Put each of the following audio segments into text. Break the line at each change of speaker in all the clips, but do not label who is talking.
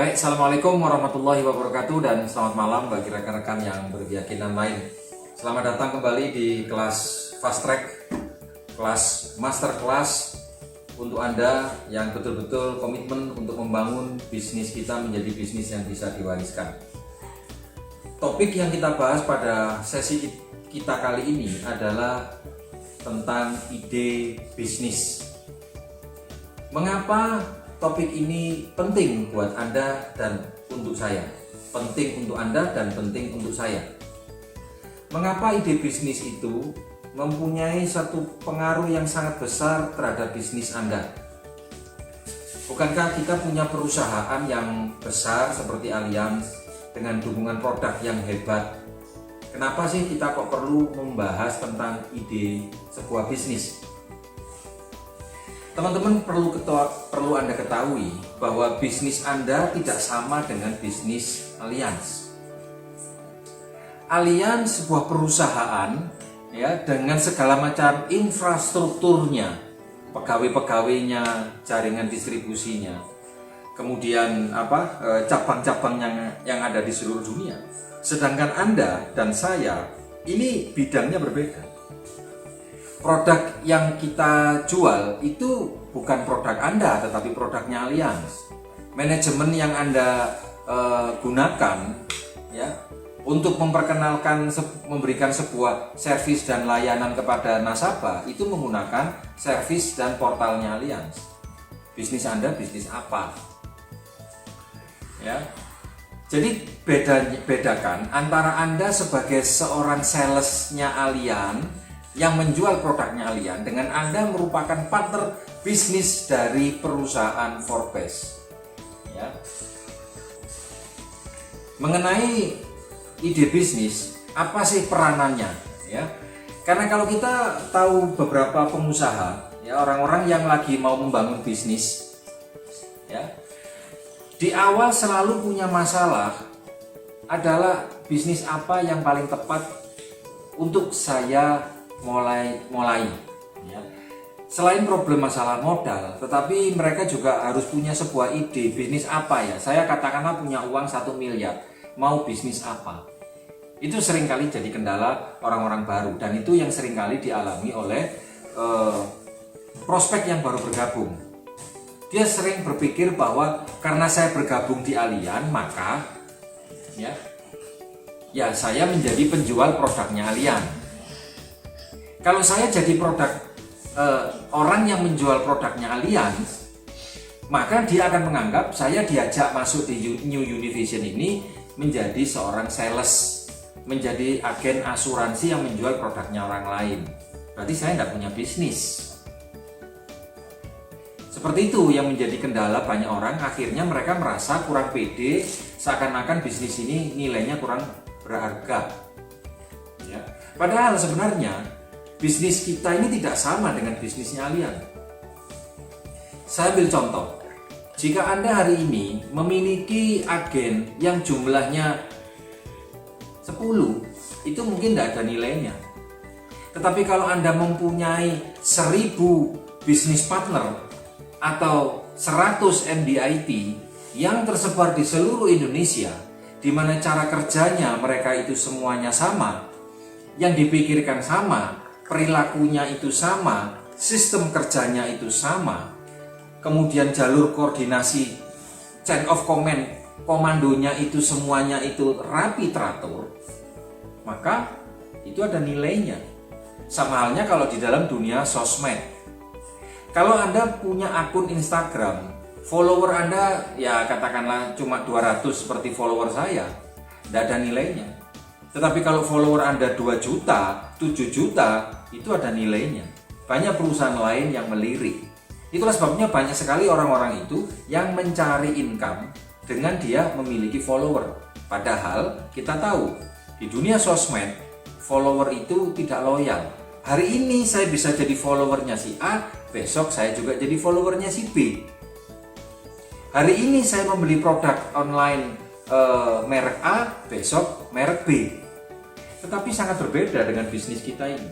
Baik, Assalamualaikum warahmatullahi wabarakatuh dan selamat malam bagi rekan-rekan yang berkeyakinan lain. Selamat datang kembali di kelas Fast Track, kelas Master Class untuk Anda yang betul-betul komitmen untuk membangun bisnis kita menjadi bisnis yang bisa diwariskan. Topik yang kita bahas pada sesi kita kali ini adalah tentang ide bisnis. Mengapa topik ini penting buat Anda dan untuk saya? Penting untuk Anda dan penting untuk saya. Mengapa ide bisnis itu mempunyai satu pengaruh yang sangat besar terhadap bisnis Anda? Bukankah kita punya perusahaan yang besar seperti Allianz dengan dukungan produk yang hebat? Kenapa sih kita kok perlu membahas tentang ide sebuah bisnis? Teman-teman perlu Anda ketahui bahwa bisnis Anda tidak sama dengan bisnis Allianz. Allianz sebuah perusahaan ya dengan segala macam infrastrukturnya, pegawai-pegawainya, jaringan distribusinya, kemudian cabang-cabang yang ada di seluruh dunia. Sedangkan Anda dan saya ini bidangnya berbeda. Produk yang kita jual itu bukan produk Anda, tetapi produknya Allianz. Manajemen yang Anda gunakan ya untuk memperkenalkan, memberikan sebuah servis dan layanan kepada nasabah itu menggunakan servis dan portalnya Allianz. Bisnis Anda bisnis apa? Ya. Jadi bedakan antara Anda sebagai seorang salesnya Allianz yang menjual produknya Allianz dengan Anda merupakan partner bisnis dari perusahaan Forbes. Ya. Mengenai ide bisnis, apa sih peranannya? Ya. Karena kalau kita tahu beberapa pengusaha, ya orang-orang yang lagi mau membangun bisnis, ya, di awal selalu punya masalah adalah bisnis apa yang paling tepat untuk saya mulai ya. Selain problem masalah modal, tetapi mereka juga harus punya sebuah ide bisnis apa ya. Saya katakanlah punya uang 1 miliar, mau bisnis apa? Itu seringkali jadi kendala orang-orang baru dan itu yang seringkali dialami oleh prospek yang baru bergabung. Dia sering berpikir bahwa karena saya bergabung di Allianz maka ya saya menjadi penjual produknya Allianz. Kalau saya jadi orang yang menjual produknya Allianz, maka dia akan menganggap saya diajak masuk di New Univision ini menjadi seorang sales, menjadi agen asuransi yang menjual produknya orang lain. Berarti saya tidak punya bisnis. Seperti itu yang menjadi kendala banyak orang. Akhirnya mereka merasa kurang pede, seakan-akan bisnis ini nilainya kurang berharga. Ya. Padahal sebenarnya bisnis kita ini tidak sama dengan bisnisnya Allianz. Saya ambil contoh. Jika Anda hari ini memiliki agen yang jumlahnya 10, itu mungkin tidak ada nilainya. Tetapi kalau Anda mempunyai 1000 bisnis partner atau 100 MDIT yang tersebar di seluruh Indonesia, di mana cara kerjanya mereka itu semuanya sama, yang dipikirkan sama, perilakunya itu sama, sistem kerjanya itu sama, kemudian jalur koordinasi, chain of command, komandonya itu semuanya itu rapi teratur, maka itu ada nilainya. Sama halnya kalau di dalam dunia sosmed. Kalau Anda punya akun Instagram, follower Anda ya katakanlah cuma 200 seperti follower saya, tidak ada nilainya. Tetapi kalau follower Anda 2 juta, 7 juta, itu ada nilainya. Banyak perusahaan lain yang melirik. Itulah sebabnya banyak sekali orang-orang itu yang mencari income dengan dia memiliki follower. Padahal kita tahu di dunia sosmed follower itu tidak loyal. Hari ini saya bisa jadi followernya si A, besok saya juga jadi followernya si B. Hari ini saya membeli produk online merek A, besok merek B. Tetapi sangat berbeda dengan bisnis kita ini.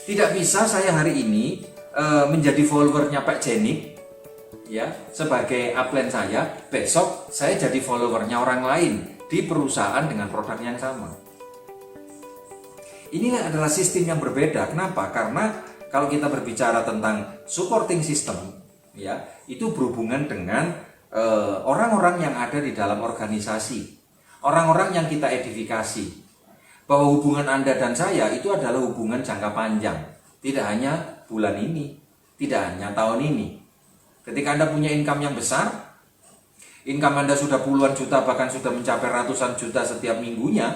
Tidak bisa saya hari ini menjadi followernya Pak Jenik ya sebagai upline saya, besok saya jadi followernya orang lain di perusahaan dengan produk yang sama. Inilah adalah sistem yang berbeda. Kenapa? Karena kalau kita berbicara tentang supporting system, ya itu berhubungan dengan orang-orang yang ada di dalam organisasi, orang-orang yang kita edifikasi, bahwa hubungan Anda dan saya itu adalah hubungan jangka panjang, tidak hanya bulan ini, tidak hanya tahun ini. Ketika Anda punya income yang besar, income Anda sudah puluhan juta, bahkan sudah mencapai ratusan juta setiap minggunya,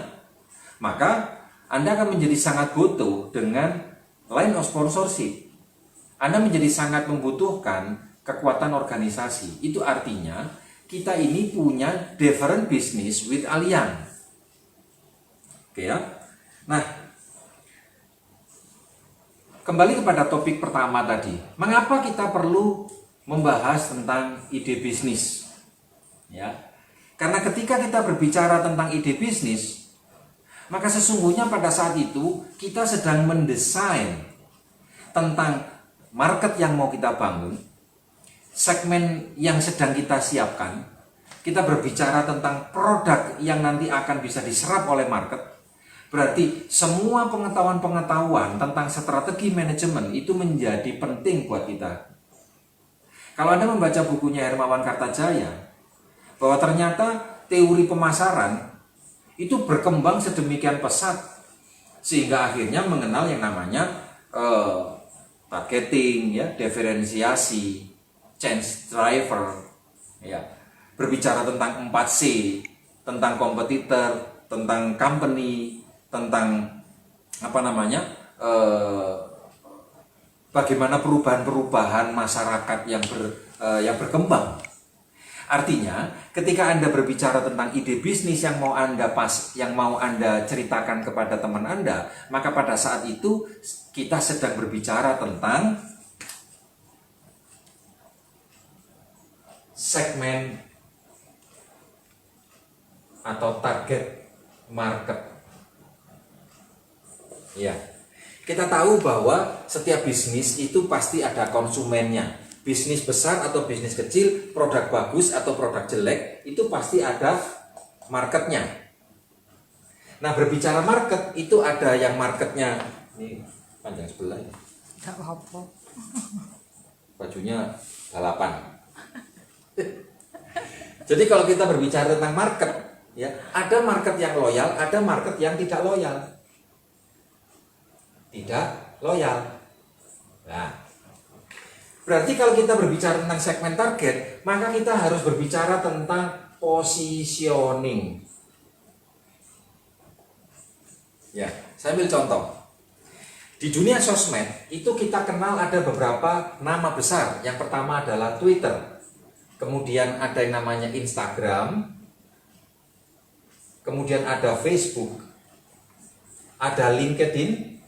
maka Anda akan menjadi sangat butuh dengan line of sponsorship. Anda menjadi sangat membutuhkan kekuatan organisasi. Itu artinya kita ini punya different business with alliance. Oke ya. Nah, kembali kepada topik pertama tadi. Mengapa kita perlu membahas tentang ide bisnis? Ya. Karena ketika kita berbicara tentang ide bisnis, maka sesungguhnya pada saat itu kita sedang mendesain tentang market yang mau kita bangun, segmen yang sedang kita siapkan. Kita berbicara tentang produk yang nanti akan bisa diserap oleh market. Berarti semua pengetahuan-pengetahuan tentang strategi manajemen itu menjadi penting buat kita. Kalau Anda membaca bukunya Hermawan Kartajaya, bahwa ternyata teori pemasaran itu berkembang sedemikian pesat sehingga akhirnya mengenal yang namanya targeting, ya, diferensiasi, change driver, ya, berbicara tentang 4C, tentang kompetitor, tentang company, tentang bagaimana perubahan-perubahan masyarakat yang berkembang. Artinya, ketika Anda berbicara tentang ide bisnis yang mau Anda ceritakan kepada teman Anda, maka pada saat itu kita sedang berbicara tentang segmen atau target market. Ya. Kita tahu bahwa setiap bisnis itu pasti ada konsumennya. Bisnis besar atau bisnis kecil, produk bagus atau produk jelek, itu pasti ada marketnya. Nah, berbicara market, itu ada yang marketnya, ini panjang sebelah ya.
Gak apa-apa.
Bajunya balapan. Jadi kalau kita berbicara tentang market, ya, ada market yang loyal, ada market yang tidak loyal. Tidak loyal. Nah, berarti kalau kita berbicara tentang segmen target, maka kita harus berbicara tentang positioning. Ya, saya ambil contoh. Di dunia sosmed, itu kita kenal ada beberapa nama besar. Yang pertama adalah Twitter. Kemudian ada yang namanya Instagram. Kemudian ada Facebook. Ada LinkedIn.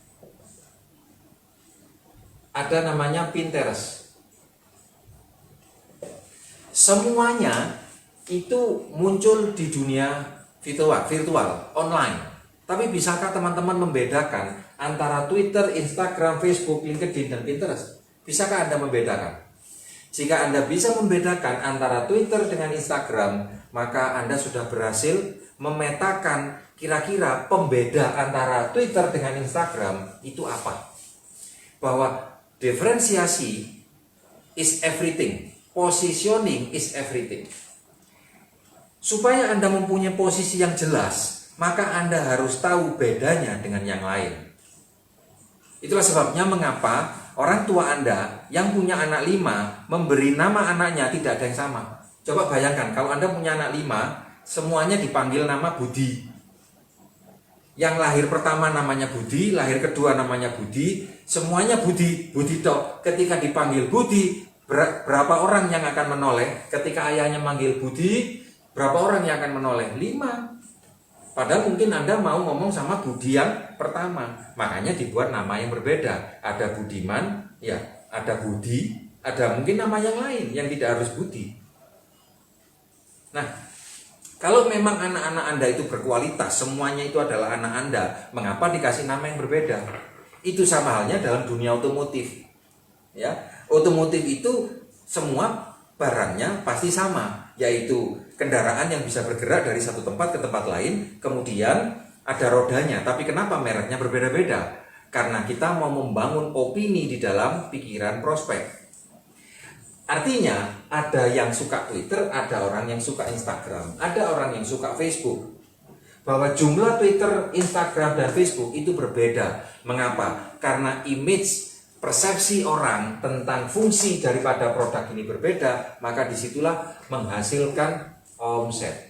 Ada namanya Pinterest. Semuanya itu muncul di dunia virtual, online. Tapi bisakah teman-teman membedakan antara Twitter, Instagram, Facebook, LinkedIn, dan Pinterest? Bisakah Anda membedakan? Jika Anda bisa membedakan antara Twitter dengan Instagram, maka Anda sudah berhasil memetakan kira-kira pembeda antara Twitter dengan Instagram itu apa. Bahwa diferensiasi is everything, positioning is everything. Supaya Anda mempunyai posisi yang jelas, maka Anda harus tahu bedanya dengan yang lain. Itulah sebabnya mengapa orang tua Anda yang punya anak 5 memberi nama anaknya tidak ada yang sama. Coba bayangkan kalau Anda punya anak 5, semuanya dipanggil nama Budi. Yang lahir pertama namanya Budi, lahir kedua namanya Budi, semuanya Budi, Budi tok. Ketika dipanggil Budi, berapa orang yang akan menoleh? Ketika ayahnya manggil Budi, berapa orang yang akan menoleh? 5. Padahal mungkin Anda mau ngomong sama Budi yang pertama. Makanya dibuat nama yang berbeda. Ada Budiman, ya, ada Budi, ada mungkin nama yang lain yang tidak harus Budi. Nah, kalau memang anak-anak Anda itu berkualitas, semuanya itu adalah anak Anda, mengapa dikasih nama yang berbeda? Itu sama halnya dalam dunia otomotif. Ya, otomotif itu semua barangnya pasti sama, yaitu kendaraan yang bisa bergerak dari satu tempat ke tempat lain, kemudian ada rodanya. Tapi kenapa mereknya berbeda-beda? Karena kita mau membangun opini di dalam pikiran prospek. Artinya ada yang suka Twitter, ada orang yang suka Instagram, ada orang yang suka Facebook. Bahwa jumlah Twitter, Instagram, dan Facebook itu berbeda. Mengapa? Karena image, persepsi orang tentang fungsi daripada produk ini berbeda, maka disitulah menghasilkan omset.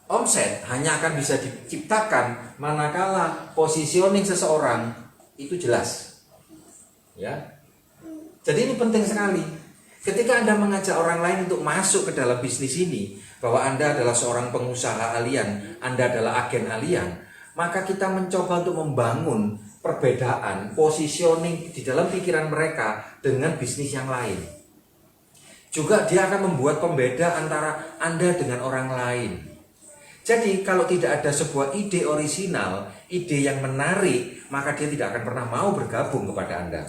Omset hanya akan bisa diciptakan manakala positioning seseorang itu jelas. Ya. Jadi ini penting sekali. Ketika Anda mengajak orang lain untuk masuk ke dalam bisnis ini, bahwa Anda adalah seorang pengusaha alien, Anda adalah agen alien, maka kita mencoba untuk membangun perbedaan, positioning di dalam pikiran mereka dengan bisnis yang lain. Juga dia akan membuat pembeda antara Anda dengan orang lain. Jadi kalau tidak ada sebuah ide orisinal, ide yang menarik, maka dia tidak akan pernah mau bergabung kepada Anda.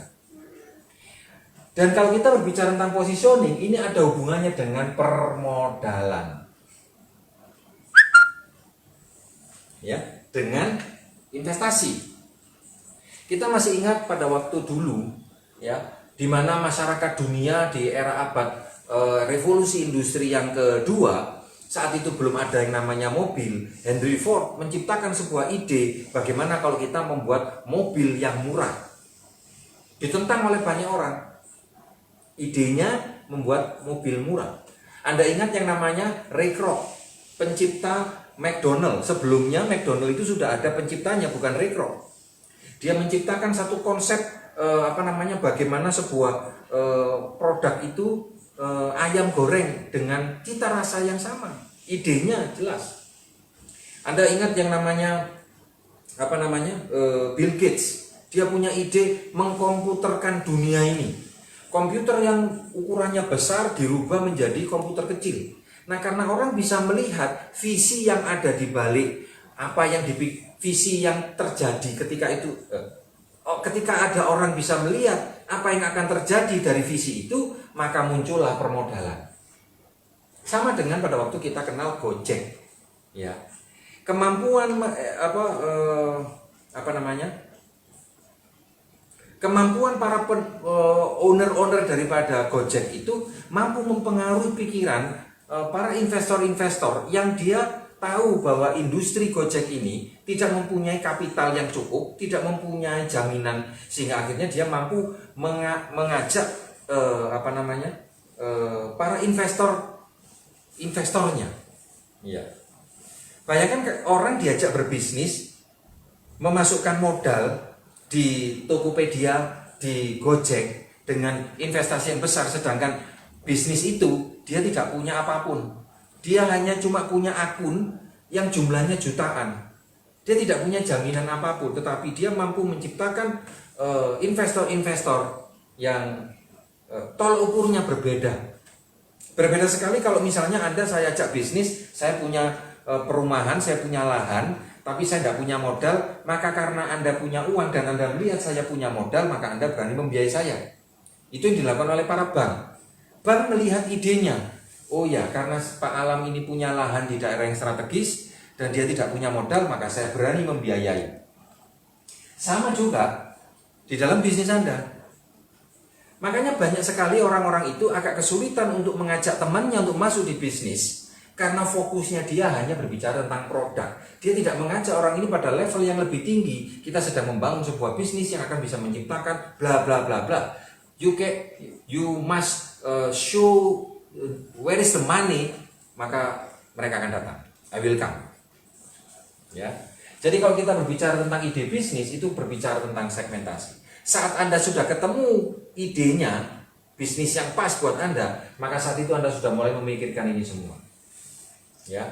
Dan kalau kita berbicara tentang positioning, ini ada hubungannya dengan permodalan. Ya, dengan investasi. Kita masih ingat pada waktu dulu, ya, di mana masyarakat dunia di era abad revolusi industri yang kedua, saat itu belum ada yang namanya mobil. Henry Ford menciptakan sebuah ide bagaimana kalau kita membuat mobil yang murah. Ditentang oleh banyak orang. Idenya membuat mobil murah. Anda ingat yang namanya Ray Kroc, pencipta McDonald. Sebelumnya McDonald itu sudah ada penciptanya, bukan Ray Kroc. Dia menciptakan satu konsep bagaimana sebuah produk itu ayam goreng dengan cita rasa yang sama. Idenya jelas. Anda ingat yang namanya Bill Gates. Dia punya ide mengkomputerkan dunia ini. Komputer yang ukurannya besar dirubah menjadi komputer kecil. Nah, karena orang bisa melihat visi yang ada di balik visi yang terjadi ketika itu, ketika ada orang bisa melihat apa yang akan terjadi dari visi itu, maka muncullah permodalan. Sama dengan pada waktu kita kenal Gojek, ya. Kemampuan kemampuan para owner daripada Gojek itu mampu mempengaruhi pikiran para investor-investor yang dia tahu bahwa industri Gojek ini tidak mempunyai kapital yang cukup, tidak mempunyai jaminan, sehingga akhirnya dia mampu mengajak para investornya. Ya. Bayangkan orang diajak berbisnis, memasukkan modal di Tokopedia, di Gojek dengan investasi yang besar, sedangkan bisnis itu dia tidak punya apapun. Dia hanya cuma punya akun yang jumlahnya jutaan. Dia tidak punya jaminan apapun, tetapi dia mampu menciptakan investor-investor yang tol ukurnya berbeda. Berbeda sekali kalau misalnya saya ajak bisnis, saya punya perumahan, saya punya lahan, tapi saya tidak punya modal, maka karena Anda punya uang dan Anda melihat saya punya modal, maka Anda berani membiayai saya. Itu yang dilakukan oleh para bank. Bank melihat idenya. Oh ya, karena Pak Alam ini punya lahan di daerah yang strategis dan dia tidak punya modal, maka saya berani membiayai. Sama juga di dalam bisnis Anda. Makanya banyak sekali orang-orang itu agak kesulitan untuk mengajak temannya untuk masuk di bisnis, karena fokusnya dia hanya berbicara tentang produk. Dia tidak mengajak orang ini pada level yang lebih tinggi. Kita sedang membangun sebuah bisnis yang akan bisa menciptakan bla bla bla bla. You must show where is the money, maka mereka akan datang. I will come. Ya. Jadi kalau kita berbicara tentang ide bisnis, itu berbicara tentang segmentasi. Saat Anda sudah ketemu idenya, bisnis yang pas buat Anda, maka saat itu Anda sudah mulai memikirkan ini semua. Ya.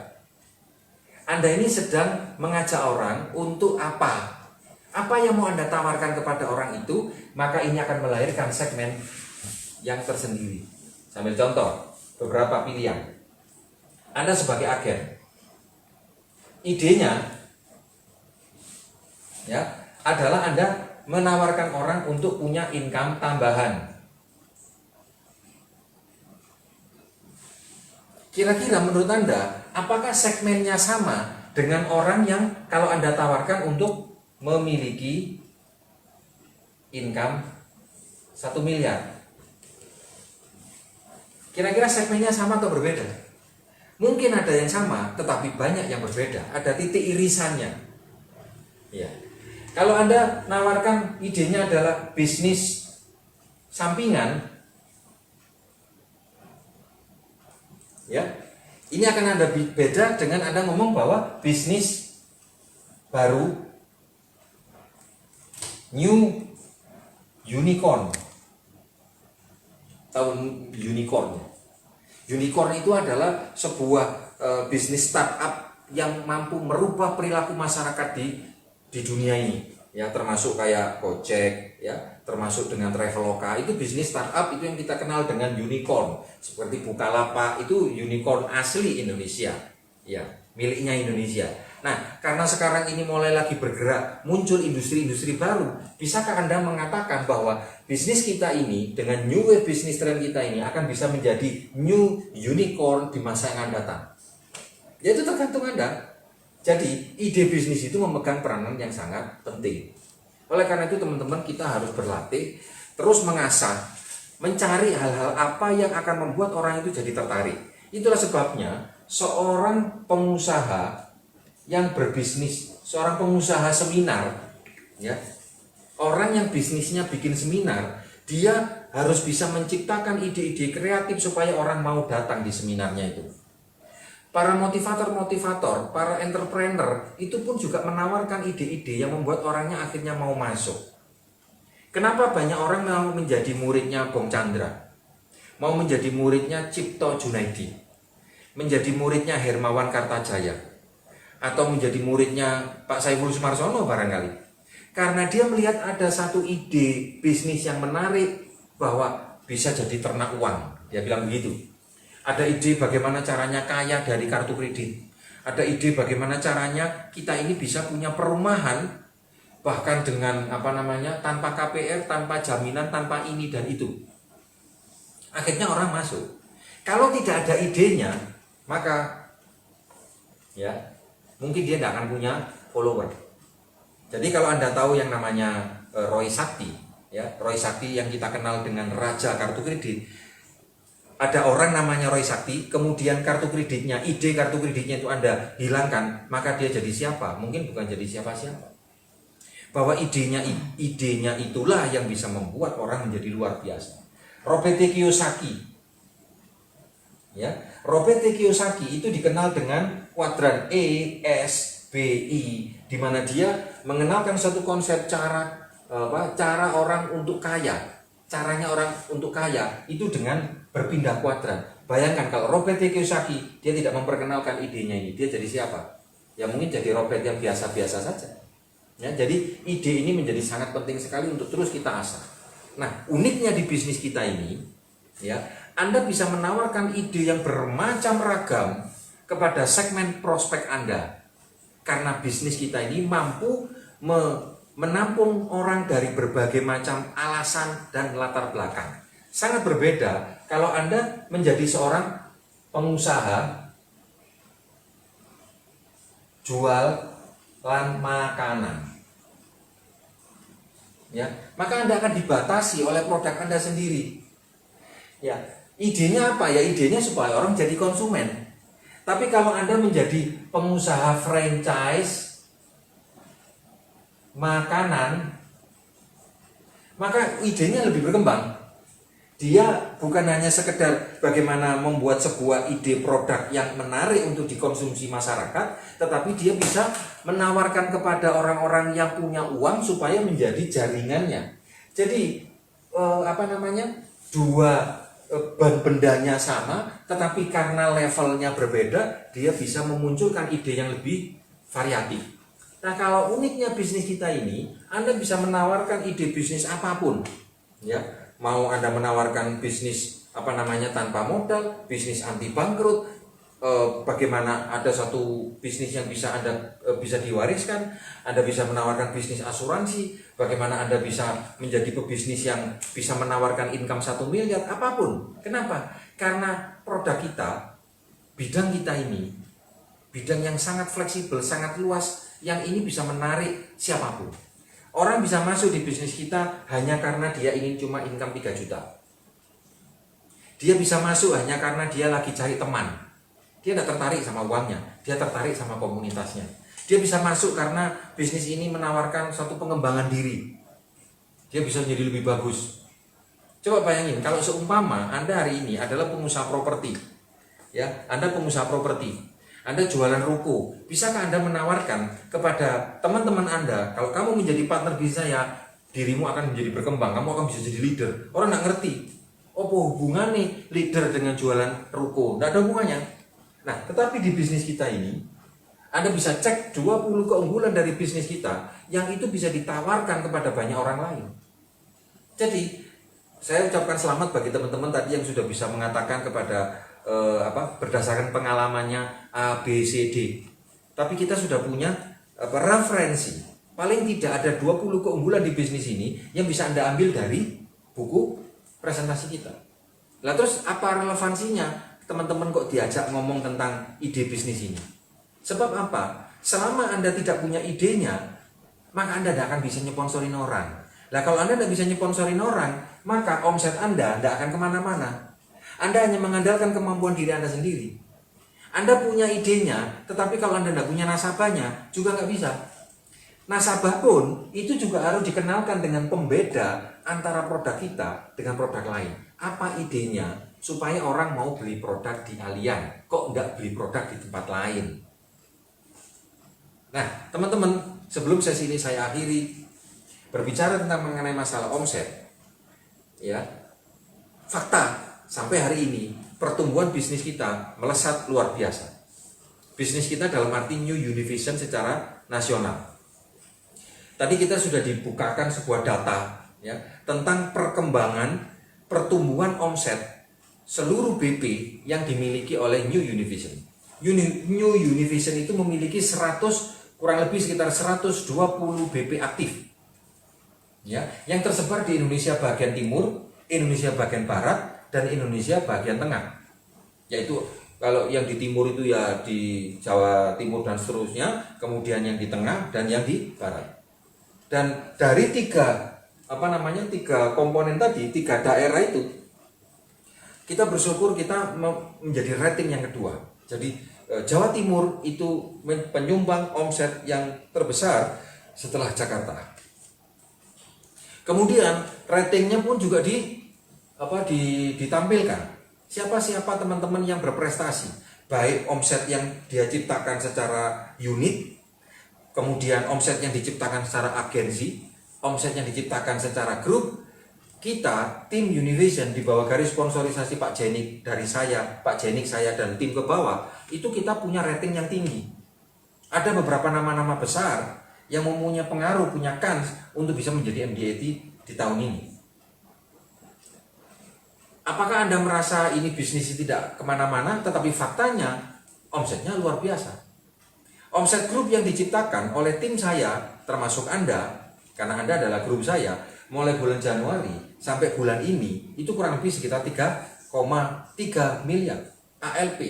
Anda ini sedang mengajak orang untuk apa? Apa yang mau Anda tawarkan kepada orang itu, maka ini akan melahirkan segmen yang tersendiri. Sambil contoh, beberapa pilihan. Anda sebagai agen, idenya ya adalah Anda menawarkan orang untuk punya income tambahan. Kira-kira menurut Anda, apakah segmennya sama dengan orang yang kalau Anda tawarkan untuk memiliki income 1 miliar? Kira-kira segmennya sama atau berbeda? Mungkin ada yang sama, tetapi banyak yang berbeda. Ada titik irisannya. Ya. Kalau Anda nawarkan idenya adalah bisnis sampingan, ya, ini akan Anda beda dengan Anda ngomong bahwa bisnis baru, new unicorn. Tahun unicorn. Unicorn itu adalah sebuah bisnis startup yang mampu merubah perilaku masyarakat di dunia ini, ya, termasuk kayak Gojek, ya, termasuk dengan Traveloka. Itu bisnis startup, itu yang kita kenal dengan unicorn. Seperti Bukalapak itu unicorn asli Indonesia, ya, miliknya Indonesia. Nah, karena sekarang ini mulai lagi bergerak, muncul industri-industri baru, bisakah Anda mengatakan bahwa bisnis kita ini dengan new wave bisnis trend kita ini akan bisa menjadi new unicorn di masa yang akan datang? Ya, itu tergantung Anda. Jadi, ide bisnis itu memegang peranan yang sangat penting. Oleh karena itu, teman-teman, kita harus berlatih, terus mengasah, mencari hal-hal apa yang akan membuat orang itu jadi tertarik. Itulah sebabnya seorang pengusaha yang berbisnis, seorang pengusaha seminar, ya, orang yang bisnisnya bikin seminar, dia harus bisa menciptakan ide-ide kreatif supaya orang mau datang di seminarnya itu. Para motivator-motivator, para entrepreneur itu pun juga menawarkan ide-ide yang membuat orangnya akhirnya mau masuk. Kenapa banyak orang mau menjadi muridnya Bong Chandra, mau menjadi muridnya Cipto Junaidi, menjadi muridnya Hermawan Kartajaya, atau menjadi muridnya Pak Saiful Sumarsono barangkali? Karena dia melihat ada satu ide bisnis yang menarik bahwa bisa jadi ternak uang. Dia bilang begitu. Ada ide bagaimana caranya kaya dari kartu kredit. Ada ide bagaimana caranya kita ini bisa punya perumahan bahkan dengan tanpa KPR, tanpa jaminan, tanpa ini dan itu. Akhirnya orang masuk. Kalau tidak ada idenya, maka ya mungkin dia tidak akan punya follower. Jadi kalau Anda tahu yang namanya Roy Sakti, ya, Roy Sakti yang kita kenal dengan raja kartu kredit. Ada orang namanya Roy Sakti, kemudian kartu kreditnya, ide kartu kreditnya itu Anda hilangkan, maka dia jadi siapa? Mungkin bukan jadi siapa-siapa. Bahwa idenya itulah yang bisa membuat orang menjadi luar biasa. Robert T. Kiyosaki, ya, Robert T. Kiyosaki itu dikenal dengan kuadran E, S, B, I, di mana dia mengenalkan satu konsep cara orang untuk kaya. Caranya orang untuk kaya itu dengan berpindah kuadran. Bayangkan kalau Robert T. Kiyosaki dia tidak memperkenalkan idenya ini, dia jadi siapa? Ya mungkin jadi Robert yang biasa-biasa saja. Ya, jadi ide ini menjadi sangat penting sekali untuk terus kita asah. Nah, uniknya di bisnis kita ini, ya, Anda bisa menawarkan ide yang bermacam ragam kepada segmen prospek Anda. Karena bisnis kita ini mampu menampung orang dari berbagai macam alasan dan latar belakang. Sangat berbeda kalau Anda menjadi seorang pengusaha jualan makanan. Ya, maka Anda akan dibatasi oleh produk Anda sendiri. Ya, idenya apa? Ya, idenya supaya orang jadi konsumen. Tapi kalau Anda menjadi pengusaha franchise makanan, maka idenya lebih berkembang. Dia bukan hanya sekedar bagaimana membuat sebuah ide produk yang menarik untuk dikonsumsi masyarakat, tetapi dia bisa menawarkan kepada orang-orang yang punya uang supaya menjadi jaringannya. Jadi dua bendanya sama, tetapi karena levelnya berbeda, dia bisa memunculkan ide yang lebih variatif. Nah, kalau uniknya bisnis kita ini, Anda bisa menawarkan ide bisnis apapun, ya. Mau Anda menawarkan bisnis tanpa modal, bisnis anti bangkrut, bagaimana ada satu bisnis yang bisa Anda bisa diwariskan, Anda bisa menawarkan bisnis asuransi, bagaimana Anda bisa menjadi pebisnis yang bisa menawarkan income 1 miliar, apapun. Kenapa? Karena produk kita, bidang kita ini bidang yang sangat fleksibel, sangat luas, yang ini bisa menarik siapapun. Orang bisa masuk di bisnis kita hanya karena dia ingin cuma income 3 juta. Dia bisa masuk hanya karena dia lagi cari teman. Dia tidak tertarik sama uangnya, dia tertarik sama komunitasnya. Dia bisa masuk karena bisnis ini menawarkan satu pengembangan diri. Dia bisa menjadi lebih bagus. Coba bayangin, kalau seumpama Anda hari ini adalah pengusaha properti, ya, Anda pengusaha properti, Anda jualan ruko, bisakah Anda menawarkan kepada teman-teman Anda, kalau kamu menjadi partner bisnis saya, dirimu akan menjadi berkembang, kamu akan bisa jadi leader. Orang nggak ngerti, apa hubungannya leader dengan jualan ruko? Nggak ada hubungannya. Nah, tetapi di bisnis kita ini, Anda bisa cek 20 keunggulan dari bisnis kita, yang itu bisa ditawarkan kepada banyak orang lain. Jadi, saya ucapkan selamat bagi teman-teman tadi yang sudah bisa mengatakan kepada berdasarkan pengalamannya A, B, C, D. Tapi kita sudah punya referensi. Paling tidak ada 20 keunggulan di bisnis ini yang bisa Anda ambil dari buku presentasi kita. Lah terus apa relevansinya teman-teman kok diajak ngomong tentang ide bisnis ini? Sebab apa? Selama Anda tidak punya idenya, maka Anda tidak akan bisa nyponsorin orang. Lah kalau Anda tidak bisa nyponsorin orang, maka omset Anda tidak akan kemana-mana. Anda hanya mengandalkan kemampuan diri Anda sendiri. Anda punya idenya, tetapi kalau Anda tidak punya nasabahnya, juga nggak bisa. Nasabah pun itu juga harus dikenalkan dengan pembeda antara produk kita dengan produk lain. Apa idenya supaya orang mau beli produk di kalian, kok nggak beli produk di tempat lain? Nah, teman-teman, sebelum sesi ini saya akhiri, berbicara tentang mengenai masalah omset, ya, fakta sampai hari ini pertumbuhan bisnis kita melesat luar biasa. Bisnis kita dalam arti New Univision secara nasional. Tadi kita sudah dibukakan sebuah data, ya, tentang perkembangan pertumbuhan omset seluruh BP yang dimiliki oleh New Univision. New Univision itu memiliki kurang lebih sekitar 120 BP aktif, ya, yang tersebar di Indonesia bagian timur, Indonesia bagian barat, dan Indonesia bagian tengah. Yaitu kalau yang di timur itu ya di Jawa Timur dan seterusnya, kemudian yang di tengah dan yang di barat. Dan dari tiga komponen tadi, 3 daerah itu, kita bersyukur kita menjadi rating yang kedua. Jadi Jawa Timur itu penyumbang omset yang terbesar setelah Jakarta. Kemudian ratingnya pun juga ditampilkan. Siapa teman-teman yang berprestasi, baik omset yang dia ciptakan secara unit, kemudian omset yang diciptakan secara agensi, omset yang diciptakan secara grup. Kita, tim Univision di bawah garis sponsorisasi Pak Jenik dari saya, Pak Jenik saya dan tim ke bawah, itu kita punya rating yang tinggi. Ada beberapa nama-nama besar yang mempunyai pengaruh, punya kans untuk bisa menjadi MDAT di tahun ini. Apakah Anda merasa ini bisnis tidak kemana-mana, tetapi faktanya omsetnya luar biasa. Omset grup yang diciptakan oleh tim saya, termasuk Anda, karena Anda adalah grup saya, mulai bulan Januari sampai bulan ini, itu kurang lebih sekitar 3,3 miliar ALP.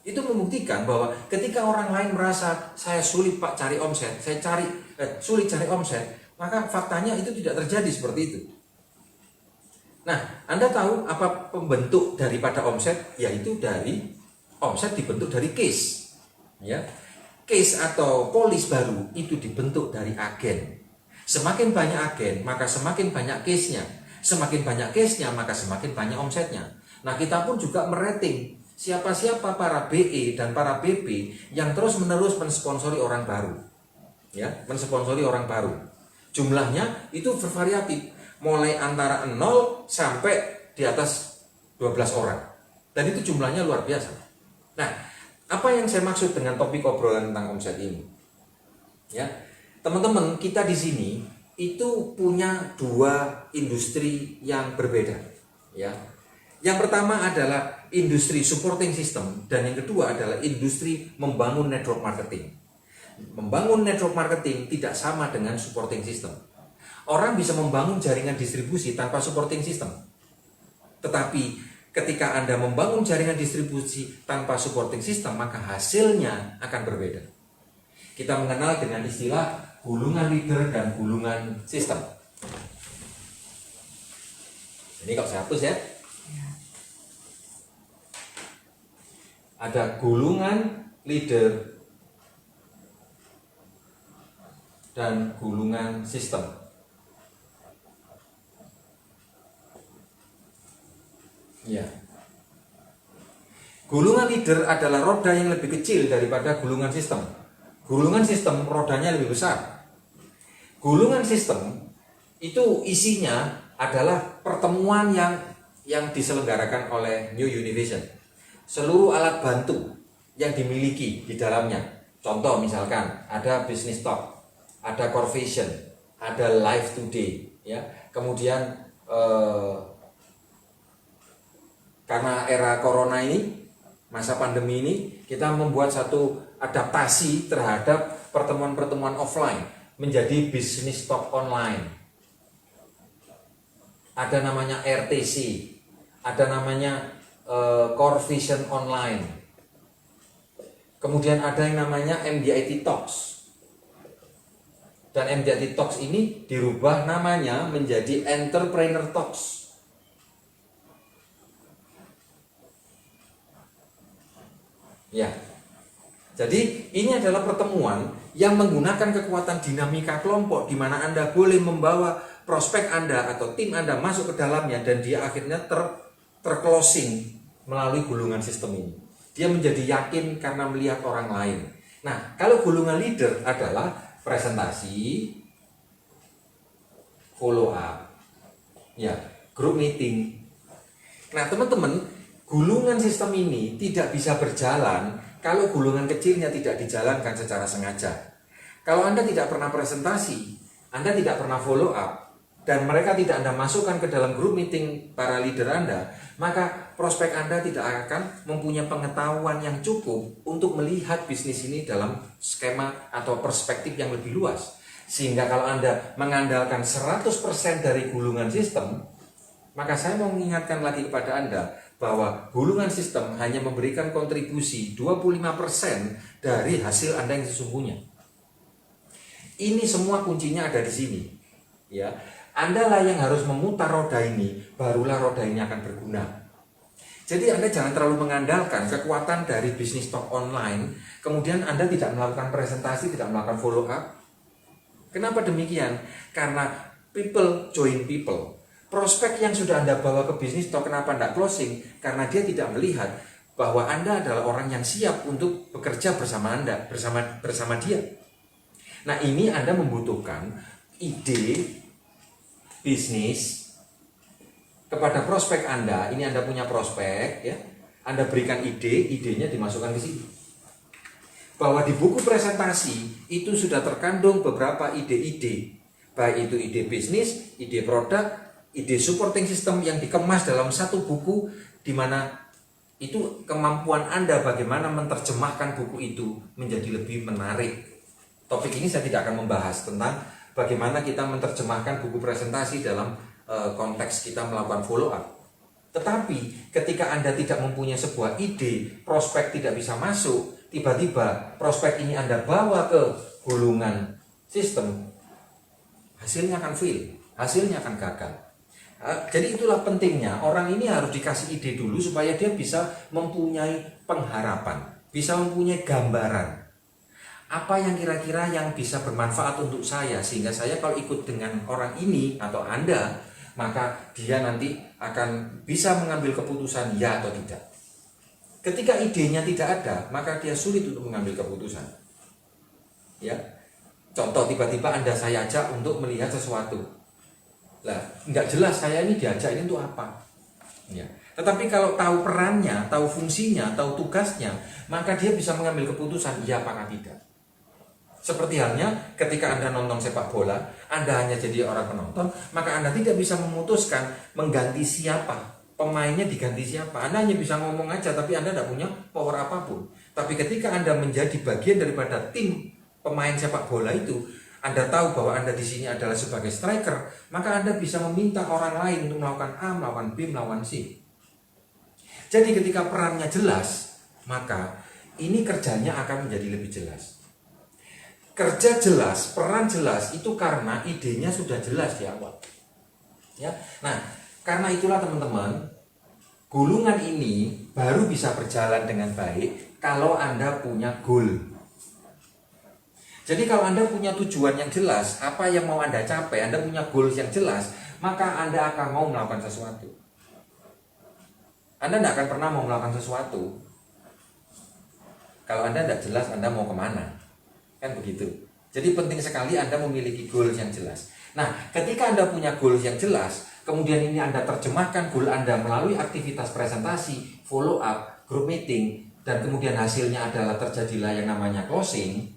Itu membuktikan bahwa ketika orang lain merasa saya sulit Pak cari omset, sulit cari omset, maka faktanya itu tidak terjadi seperti itu. Nah, Anda tahu apa pembentuk daripada omset? Yaitu dari omset dibentuk dari case, ya. Case atau polis baru itu dibentuk dari agen. Semakin banyak agen, maka semakin banyak case-nya. Semakin banyak case-nya, maka semakin banyak omsetnya. Nah, kita pun juga merating siapa-siapa para BE dan para BP yang terus-menerus mensponsori orang baru. Ya, mensponsori orang baru. Jumlahnya itu bervariatif, mulai antara 0 sampai di atas 12 orang. Dan itu jumlahnya luar biasa. Nah, apa yang saya maksud dengan topik obrolan tentang omset ini? Ya, teman-teman, kita di sini itu punya 2 industri yang berbeda, ya. Yang pertama adalah industri supporting system dan yang kedua adalah industri membangun network marketing. Membangun network marketing tidak sama dengan supporting system. Orang bisa membangun jaringan distribusi tanpa supporting system. Tetapi ketika Anda membangun jaringan distribusi tanpa supporting system, maka hasilnya akan berbeda. Kita mengenal dengan istilah gulungan leader dan gulungan sistem. Ini kalau saya hapus ya. Ada gulungan leader dan gulungan sistem. Ya. Gulungan leader adalah roda yang lebih kecil daripada gulungan sistem. Gulungan sistem rodanya lebih besar. Gulungan sistem itu isinya adalah pertemuan yang diselenggarakan oleh New Univision. Seluruh alat bantu yang dimiliki di dalamnya. Contoh misalkan ada Business Talk, ada Core Vision, ada Live Today, ya. Kemudian karena era corona ini, masa pandemi ini, kita membuat satu adaptasi terhadap pertemuan-pertemuan offline menjadi Business Talk online. Ada namanya RTC, ada namanya Core Vision online. Kemudian ada yang namanya MDIT Talks. Dan MDIT Talks ini dirubah namanya menjadi Entrepreneur Talks. Ya. Jadi ini adalah pertemuan yang menggunakan kekuatan dinamika kelompok di mana Anda boleh membawa prospek Anda atau tim Anda masuk ke dalamnya dan dia akhirnya terclosing melalui gulungan sistem ini. Dia menjadi yakin karena melihat orang lain. Nah, kalau gulungan leader adalah presentasi, follow up, ya, group meeting. Nah, teman-teman, gulungan sistem ini tidak bisa berjalan kalau gulungan kecilnya tidak dijalankan secara sengaja. Kalau Anda tidak pernah presentasi, Anda tidak pernah follow up, dan mereka tidak Anda masukkan ke dalam group meeting para leader Anda, maka prospek Anda tidak akan mempunyai pengetahuan yang cukup untuk melihat bisnis ini dalam skema atau perspektif yang lebih luas. Sehingga kalau Anda mengandalkan 100% dari gulungan sistem, maka saya mau mengingatkan lagi kepada Anda bahwa gulungan sistem hanya memberikan kontribusi 25% dari hasil Anda yang sesungguhnya. Ini semua kuncinya ada di sini. Ya, Anda lah yang harus memutar roda ini, barulah roda ini akan berguna. Jadi Anda jangan terlalu mengandalkan kekuatan dari bisnis talk online, kemudian Anda tidak melakukan presentasi, tidak melakukan follow up. Kenapa demikian? Karena people join people. Prospek yang sudah Anda bawa ke bisnis talk kenapa tidak closing? Karena dia tidak melihat bahwa Anda adalah orang yang siap untuk bekerja bersama Anda, bersama dia. Nah, ini Anda membutuhkan ide bisnis kepada prospek Anda. Ini Anda punya prospek, ya. Anda berikan idenya dimasukkan ke sini. Bahwa di buku presentasi itu sudah terkandung beberapa ide-ide, baik itu ide bisnis, ide produk, ide supporting system yang dikemas dalam satu buku, di mana itu kemampuan Anda bagaimana menerjemahkan buku itu menjadi lebih menarik. Topik ini saya tidak akan membahas tentang bagaimana kita menerjemahkan buku presentasi dalam konteks kita melakukan follow up. Tetapi ketika Anda tidak mempunyai sebuah ide, prospek tidak bisa masuk, tiba-tiba prospek ini Anda bawa ke gulungan sistem, hasilnya akan fail, hasilnya akan gagal. Jadi itulah pentingnya orang ini harus dikasih ide dulu supaya dia bisa mempunyai pengharapan, bisa mempunyai gambaran apa yang kira-kira yang bisa bermanfaat untuk saya, sehingga saya kalau ikut dengan orang ini atau Anda, maka dia nanti akan bisa mengambil keputusan ya atau tidak. Ketika idenya tidak ada, maka dia sulit untuk mengambil keputusan. Ya, contoh tiba-tiba Anda saya ajak untuk melihat sesuatu. Lah, nggak jelas saya ini diajak ini untuk apa. Ya. Tetapi kalau tahu perannya, tahu fungsinya, tahu tugasnya, maka dia bisa mengambil keputusan ya apakah tidak. Seperti halnya ketika Anda nonton sepak bola, Anda hanya jadi orang penonton, maka Anda tidak bisa memutuskan mengganti siapa, pemainnya diganti siapa. Anda hanya bisa ngomong aja, tapi Anda tidak punya power apapun. Tapi ketika Anda menjadi bagian daripada tim pemain sepak bola itu, Anda tahu bahwa Anda di sini adalah sebagai striker, maka Anda bisa meminta orang lain untuk melakukan A, melakukan B, melakukan C. Jadi ketika perannya jelas, maka ini kerjanya akan menjadi lebih jelas. Kerja jelas, peran jelas itu karena idenya sudah jelas di awal. Ya. Nah, karena itulah teman-teman, gulungan ini baru bisa berjalan dengan baik kalau Anda punya goal. Jadi kalau Anda punya tujuan yang jelas, apa yang mau Anda capai, Anda punya goals yang jelas, maka Anda akan mau melakukan sesuatu. Anda tidak akan pernah mau melakukan sesuatu kalau Anda tidak jelas Anda mau kemana. Kan begitu. Jadi penting sekali Anda memiliki goals yang jelas. Nah, ketika Anda punya goals yang jelas, kemudian ini Anda terjemahkan goal Anda melalui aktivitas presentasi, follow up, group meeting, dan kemudian hasilnya adalah terjadilah yang namanya closing,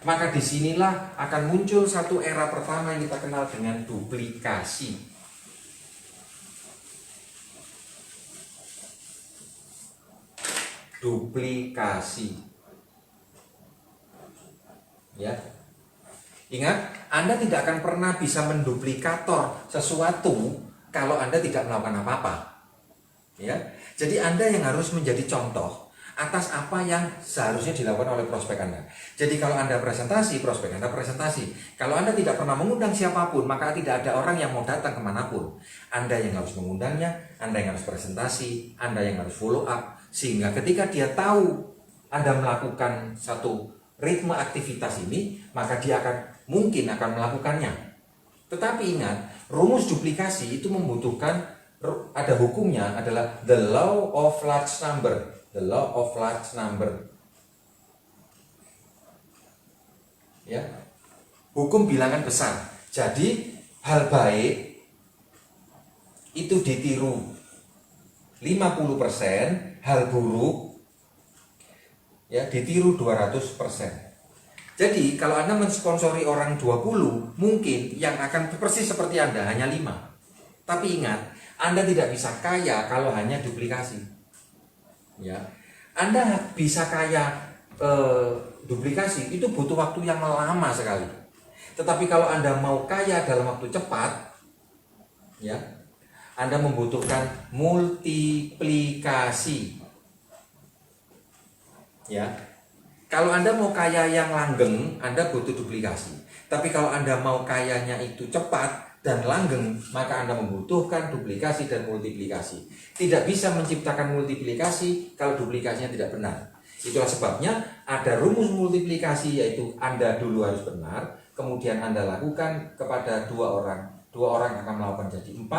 maka disinilah akan muncul satu era pertama yang kita kenal dengan duplikasi. Duplikasi. Ya. Ingat, Anda tidak akan pernah bisa menduplikator sesuatu kalau Anda tidak melakukan apa-apa. Ya. Jadi Anda yang harus menjadi contoh atas apa yang seharusnya dilakukan oleh prospek Anda. Jadi kalau Anda presentasi, prospek Anda presentasi. Kalau Anda tidak pernah mengundang siapapun, maka tidak ada orang yang mau datang kemanapun. Anda yang harus mengundangnya, Anda yang harus presentasi, Anda yang harus follow up. Sehingga ketika dia tahu Anda melakukan satu ritme aktivitas ini, maka dia mungkin akan melakukannya. Tetapi ingat, rumus duplikasi itu membutuhkan, ada hukumnya adalah the law of large number. The law of large number. Ya. Hukum bilangan besar. Jadi hal baik itu ditiru 50%, hal buruk ya ditiru 200%. Jadi kalau Anda mensponsori orang 20, mungkin yang akan persis seperti Anda hanya 5. Tapi ingat, Anda tidak bisa kaya kalau hanya duplikasi. Ya, Anda bisa kaya duplikasi itu butuh waktu yang lama sekali. Tetapi kalau Anda mau kaya dalam waktu cepat, ya, Anda membutuhkan multiplikasi. Ya, kalau Anda mau kaya yang langgeng, Anda butuh duplikasi. Tapi kalau Anda mau kayanya itu cepat dan langgeng, maka Anda membutuhkan duplikasi dan multiplikasi. Tidak bisa menciptakan multiplikasi kalau duplikasinya tidak benar. Itulah sebabnya ada rumus multiplikasi, yaitu Anda dulu harus benar, kemudian Anda lakukan kepada 2 orang. 2 orang akan melakukan jadi 4,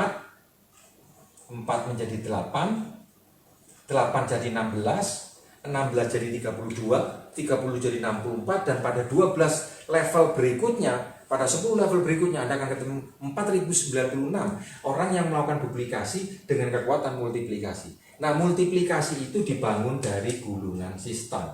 4 menjadi 8, 8 jadi 16, 16 jadi 32, 30 jadi 64, dan pada 12 level berikutnya, pada 10 level berikutnya Anda akan ketemu 4096 orang yang melakukan duplikasi dengan kekuatan multiplikasi. Nah, multiplikasi itu dibangun dari gulungan sistem.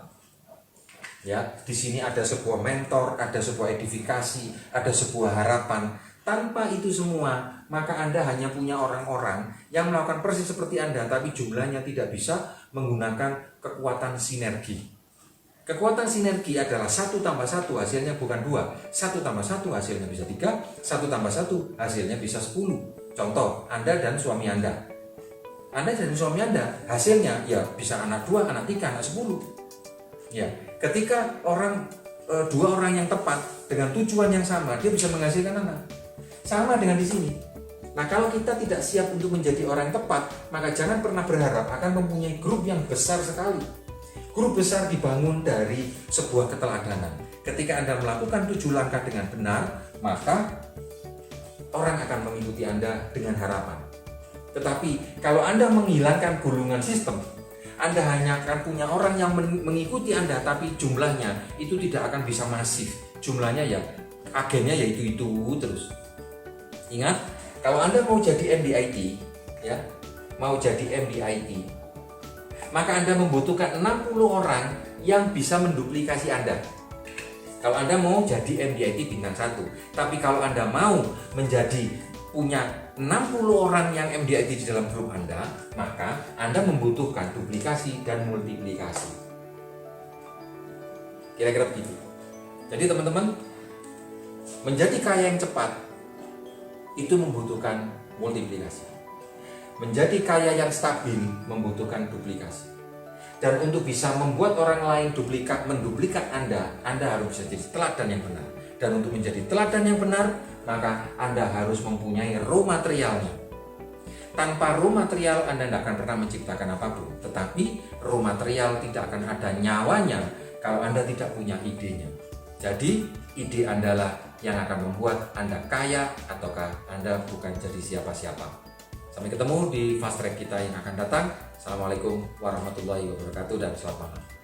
Ya, di sini ada sebuah mentor, ada sebuah edifikasi, ada sebuah harapan. Tanpa itu semua, maka Anda hanya punya orang-orang yang melakukan persis seperti Anda, tapi jumlahnya tidak bisa menggunakan kekuatan sinergi. Kekuatan sinergi adalah 1 tambah 1 hasilnya bukan 2, 1 tambah 1 hasilnya bisa 3, 1 tambah 1 hasilnya bisa 10. Contoh, Anda dan suami Anda. Anda dan suami Anda hasilnya ya bisa anak 2, anak 3, anak 10. Ya, ketika 2 orang yang tepat dengan tujuan yang sama, dia bisa menghasilkan anak. Sama dengan di sini. Nah, kalau kita tidak siap untuk menjadi orang yang tepat, maka jangan pernah berharap akan mempunyai grup yang besar sekali. Grup besar dibangun dari sebuah keteladanan. Ketika Anda melakukan 7 langkah dengan benar, maka orang akan mengikuti Anda dengan harapan. Tetapi kalau Anda menghilangkan gulungan sistem, Anda hanya akan punya orang yang mengikuti Anda, tapi jumlahnya itu tidak akan bisa masif. Jumlahnya ya, agennya ya itu terus. Ingat, kalau Anda mau jadi MDIT, ya, mau jadi MDIT, maka Anda membutuhkan 60 orang yang bisa menduplikasi Anda. Kalau Anda mau jadi MDIT bintang 1, tapi kalau Anda mau punya 60 orang yang MDIT di dalam grup Anda, maka Anda membutuhkan duplikasi dan multiplikasi. Kira-kira begitu. Jadi teman-teman, menjadi kaya yang cepat itu membutuhkan multiplikasi. Menjadi kaya yang stabil membutuhkan duplikasi. Dan untuk bisa membuat orang lain menduplikat Anda harus bisa jadi teladan yang benar. Dan untuk menjadi teladan yang benar, maka Anda harus mempunyai raw materialnya. Tanpa raw material Anda tidak akan pernah menciptakan apapun. Tetapi raw material tidak akan ada nyawanya kalau Anda tidak punya idenya. Jadi ide Anda lah yang akan membuat Anda kaya ataukah Anda bukan jadi siapa-siapa. Sampai ketemu di fast track kita yang akan datang. Assalamualaikum warahmatullahi wabarakatuh dan selamat malam.